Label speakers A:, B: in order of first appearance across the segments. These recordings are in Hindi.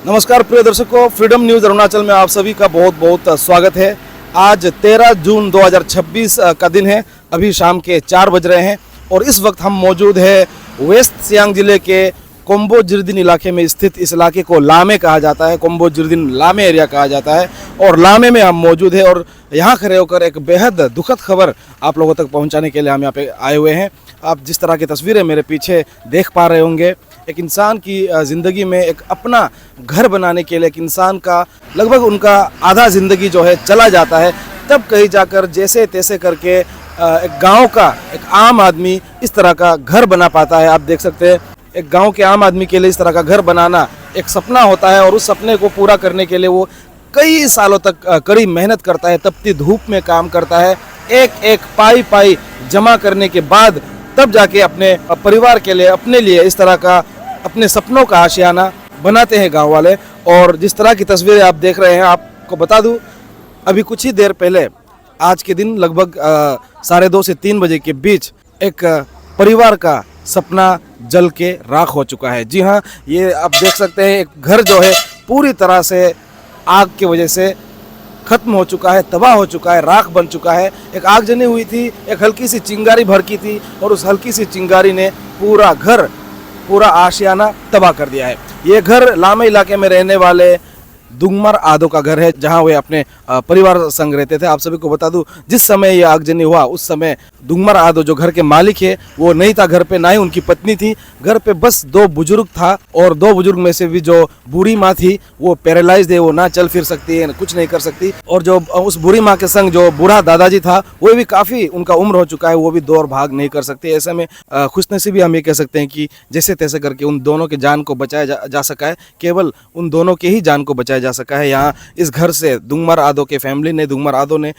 A: नमस्कार प्रिय दर्शकों, फ्रीडम न्यूज़ अरुणाचल में आप सभी का बहुत बहुत स्वागत है। आज 13 जून 2026 का दिन है। अभी शाम के 4 बज रहे हैं और इस वक्त हम मौजूद है वेस्ट सियांग जिले के कोम्बो जिर्दिन इलाके में स्थित। इस इलाके को लामे कहा जाता है, कोम्बो जिर्दिन लामे एरिया कहा जाता है और लामे में हम मौजूद है और यहाँ खड़े होकर एक बेहद दुखद खबर आप लोगों तक पहुँचाने के लिए हम यहाँ पे आए हुए हैं। आप जिस तरह की तस्वीरें मेरे पीछे देख पा रहे होंगे, एक इंसान की ज़िंदगी में एक अपना घर बनाने के लिए एक इंसान का लगभग उनका आधा ज़िंदगी जो है चला जाता है, तब कहीं जाकर जैसे तैसे करके एक गांव का एक आम आदमी इस तरह का घर बना पाता है। आप देख सकते हैं, एक गांव के आम आदमी के लिए इस तरह का घर बनाना एक सपना होता है और उस सपने को पूरा करने के लिए वो कई सालों तक कड़ी मेहनत करता है, तपती धूप में काम करता है, एक एक पाई पाई जमा करने के बाद तब जाके अपने परिवार के लिए, अपने लिए इस तरह का अपने सपनों का आशियाना बनाते हैं गांव वाले। और जिस तरह की तस्वीरें आप देख रहे हैं, आपको बता दूं, अभी कुछ ही देर पहले आज के दिन लगभग 2:30 से 3 बजे के बीच एक परिवार का सपना जल के राख हो चुका है। जी हाँ, ये आप देख सकते हैं, एक घर जो है पूरी तरह से आग की वजह से खत्म हो चुका है, तबाह हो चुका है, राख बन चुका है। एक आग जनी हुई थी, एक हल्की सी चिंगारी भड़की थी और उस हल्की सी चिंगारी ने पूरा घर, पूरा आशियाना तबाह कर दिया है। ये घर लामे इलाके में रहने वाले दुंगमर आदो का घर है, जहां वे अपने परिवार संग रहते थे। आप सभी को बता दूं, जिस समय ये आगजनी हुआ उस समय दुंगमर आदो जो घर के मालिक है वो नहीं था घर पे, ना ही उनकी पत्नी थी। घर पे बस 2 बुजुर्ग था और 2 बुजुर्ग में से भी जो बूढ़ी माँ थी वो पैरालाइज्ड है, वो ना चल फिर सकती है, कुछ नहीं कर सकती। और जो उस बूढ़ी माँ के संग जो बूढ़ा दादाजी था वो भी काफ़ी उनका उम्र हो चुका है, वो भी दौड़ भाग नहीं कर सकते। ऐसे में खुशनसीबी हम ये कह सकते हैं कि जैसे तैसे करके उन दोनों के जान को बचाया जा सका है, केवल उन दोनों के ही जान को बचाया जा सका है। यहाँ इस घर से दुंगमर आदो के फैमिली ने, दुंगमर आदो ने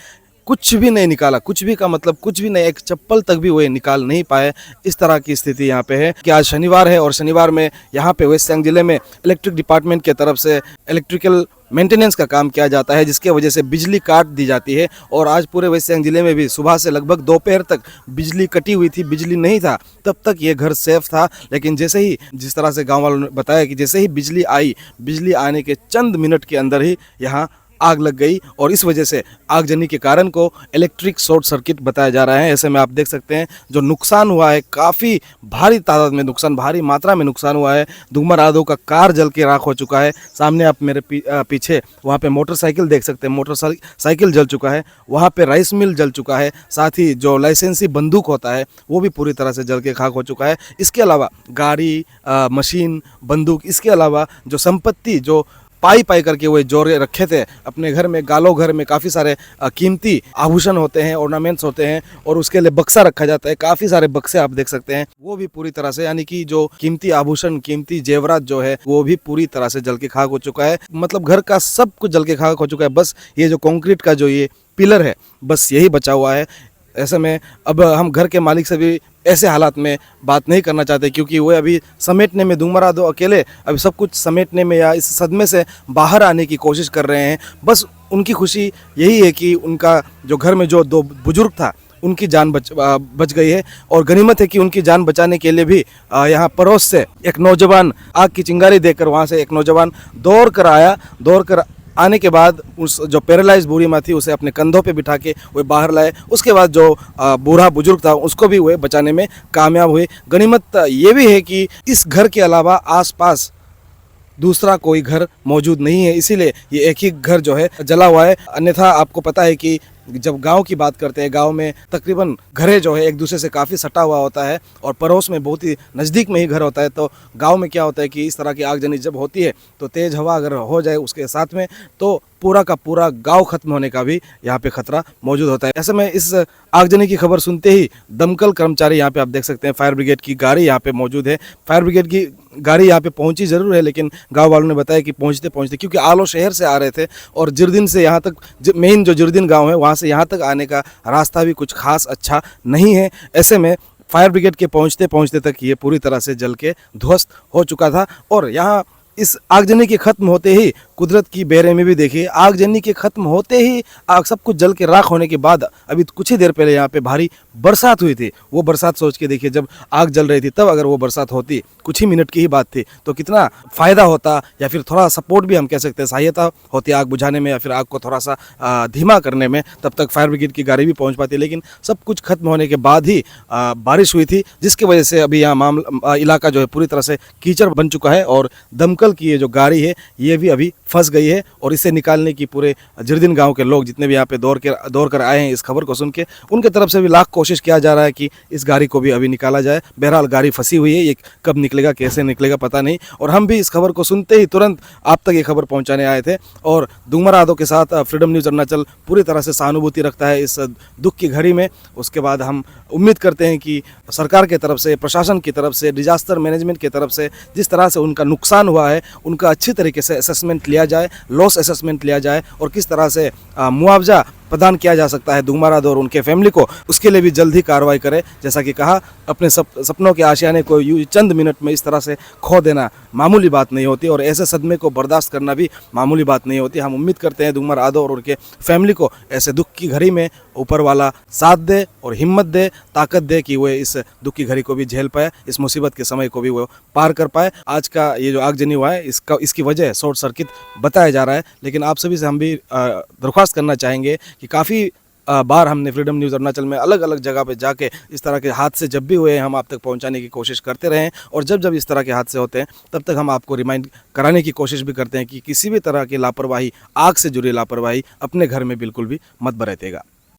A: कुछ भी नहीं निकाला, कुछ भी का मतलब कुछ भी नहीं, एक चप्पल तक भी वो निकाल नहीं पाए। इस तरह की स्थिति यहाँ पे है कि आज शनिवार है और शनिवार में यहाँ पे वेस्ट सियांग जिले में इलेक्ट्रिक डिपार्टमेंट के तरफ से इलेक्ट्रिकल मेंटेनेंस का काम किया जाता है, जिसके वजह से बिजली काट दी जाती है। और आज पूरे वेस्ट सियांग जिले में भी सुबह से लगभग दोपहर तक बिजली कटी हुई थी, बिजली नहीं था, तब तक ये घर सेफ था। लेकिन जैसे ही, जिस तरह से गांव वालों ने बताया कि जैसे ही बिजली आई, बिजली आने के चंद मिनट के अंदर ही यहाँ आग लग गई और इस वजह से आगजनी के कारण को इलेक्ट्रिक शॉर्ट सर्किट बताया जा रहा है। ऐसे में आप देख सकते हैं जो नुकसान हुआ है, काफ़ी भारी तादाद में नुकसान, भारी मात्रा में नुकसान हुआ है। दुंगमर आदो का कार जल के राख हो चुका है। सामने आप मेरे पीछे वहाँ पे मोटरसाइकिल देख सकते हैं, मोटरसाइकिल जल चुका है। वहाँ पे राइस मिल जल चुका है, साथ ही जो लाइसेंसी बंदूक होता है वो भी पूरी तरह से जल के खाक हो चुका है। इसके अलावा गाड़ी, मशीन, बंदूक, इसके अलावा जो संपत्ति जो पाई पाई करके वो जोड़े रखे थे अपने घर में, गालो घर में काफ़ी सारे कीमती आभूषण होते हैं, ऑर्नामेंट्स होते हैं और उसके लिए बक्सा रखा जाता है। काफ़ी सारे बक्से आप देख सकते हैं, वो भी पूरी तरह से, यानी कि जो कीमती आभूषण, कीमती जेवरात जो है वो भी पूरी तरह से जल के खाक हो चुका है। मतलब घर का सब कुछ जल के खाक हो चुका है, बस ये जो कंक्रीट का जो ये पिलर है बस यही बचा हुआ है। ऐसे में अब हम घर के मालिक से भी ऐसे हालात में बात नहीं करना चाहते, क्योंकि वो अभी समेटने में, दुंगमर आदो अकेले अभी सब कुछ समेटने में या इस सदमे से बाहर आने की कोशिश कर रहे हैं। बस उनकी खुशी यही है कि उनका जो घर में जो 2 बुजुर्ग था उनकी जान बच गई है। और गनीमत है कि उनकी जान बचाने के लिए भी यहाँ पड़ोस से एक नौजवान, आग की चिंगारी देखकर वहाँ से एक नौजवान दौड़ कर आया। दौड़ कर आने के बाद उस जो पैरालाइज बूढ़ी माँ थी उसे अपने कंधों पे बिठा के वो बाहर लाए। उसके बाद जो बूढ़ा बुजुर्ग था उसको भी वो बचाने में कामयाब हुए। गनीमत ये भी है कि इस घर के अलावा आसपास दूसरा कोई घर मौजूद नहीं है, इसीलिए ये एक ही घर जो है जला हुआ है। अन्यथा आपको पता है कि जब गांव की बात करते हैं, गांव में तकरीबन घरें जो है एक दूसरे से काफ़ी सटा हुआ होता है और पड़ोस में बहुत ही नज़दीक में ही घर होता है। तो गांव में क्या होता है कि इस तरह की आगजनी जब होती है तो तेज़ हवा अगर हो जाए उसके साथ में तो पूरा का पूरा गांव खत्म होने का भी यहाँ पे खतरा मौजूद होता है। ऐसे में इस आगजनी की खबर सुनते ही दमकल कर्मचारी, यहाँ पे आप देख सकते हैं फायर ब्रिगेड की गाड़ी यहाँ पे मौजूद है। फायर ब्रिगेड की गाड़ी यहाँ पे पहुंची ज़रूर है, लेकिन गांव वालों ने बताया कि पहुंचते पहुंचते, क्योंकि आलो शहर से आ रहे थे और जिर्दिन से यहाँ तक, मेन जो जिर्दिन गाँव है वहाँ से यहाँ तक आने का रास्ता भी कुछ खास अच्छा नहीं है। ऐसे में फायर ब्रिगेड के पहुँचते पहुँचते तक ये पूरी तरह से जल के ध्वस्त हो चुका था। और यहाँ इस आगजनी के खत्म होते ही कुदरत की बेरहमी भी देखिए, आगजनी के खत्म होते ही आग सब कुछ जल के राख होने के बाद अभी कुछ ही देर पहले यहाँ पे भारी बरसात हुई थी, वो बरसात सोच के देखिए, जब आग जल रही थी तब अगर वो बरसात होती, कुछ ही मिनट की ही बात थी, तो कितना फ़ायदा होता, या फिर थोड़ा सपोर्ट भी हम कह सकते हैं, सहायता होती आग बुझाने में या फिर आग को थोड़ा सा धीमा करने में, तब तक फायर ब्रिगेड की गाड़ी भी पहुंच पाती। लेकिन सब कुछ खत्म होने के बाद ही बारिश हुई थी, जिसकी वजह से अभी यहाँ इलाका जो है पूरी तरह से कीचड़ बन चुका है, और दमकल की ये जो गाड़ी है ये भी अभी फंस गई है। और इसे निकालने की पूरे जिरदिन गांव के लोग जितने भी यहाँ पे दौड़ कर आए हैं इस खबर को सुन के, उनके तरफ से भी लाख कोशिश किया जा रहा है कि इस गाड़ी को भी अभी निकाला जाए। बहरहाल गाड़ी फंसी हुई है, ये कब निकलेगा कैसे निकलेगा पता नहीं। और हम भी इस खबर को सुनते ही तुरंत आप तक ये खबर पहुंचाने आए थे, और दुंगमरा आदो के साथ फ्रीडम न्यूज़ अरुणाचल पूरी तरह से सहानुभूति रखता है इस दुख की घड़ी में। उसके बाद हम उम्मीद करते हैं कि सरकार के तरफ से, प्रशासन की तरफ से, डिजास्टर मैनेजमेंट की तरफ से जिस तरह से उनका नुकसान हुआ है उनका अच्छी तरीके से असेसमेंट लिया जाए, लॉस असेसमेंट लिया जाए, और किस तरह से मुआवजा प्रदान किया जा सकता है दुंगमरा और उनके फैमिली को, उसके लिए भी जल्द ही कार्रवाई करे। जैसा कि कहा, अपने सपनों के आशियाने को चंद मिनट में इस तरह से खो देना मामूली बात नहीं होती, और ऐसे सदमे को बर्दाश्त करना भी मामूली बात नहीं होती। हम उम्मीद करते हैं दुंगमरा आदो और उनके फैमिली को ऐसे दुख की घड़ी में ऊपर वाला साथ दे और हिम्मत दे, ताकत दे कि वे इस दुख की घड़ी को भी झेल पाए, इस मुसीबत के समय को भी वो पार कर पाए। आज का ये जो आगजनी हुआ है इसकी वजह शॉर्ट सर्किट बताया जा रहा है, लेकिन आप सभी से हम भी दरख्वास्त करना चाहेंगे कि काफ़ी बार हमने फ्रीडम न्यूज़ अरुणाचल में अलग अलग जगह पे जाके इस तरह के हादसे जब भी हुए हम आप तक पहुंचाने की कोशिश करते रहे हैं, और जब जब इस तरह के हादसे होते हैं तब तक हम आपको रिमाइंड कराने की कोशिश भी करते हैं कि किसी भी तरह की लापरवाही, आग से जुड़ी लापरवाही अपने घर में बिल्कुल भी मत बरतेगा।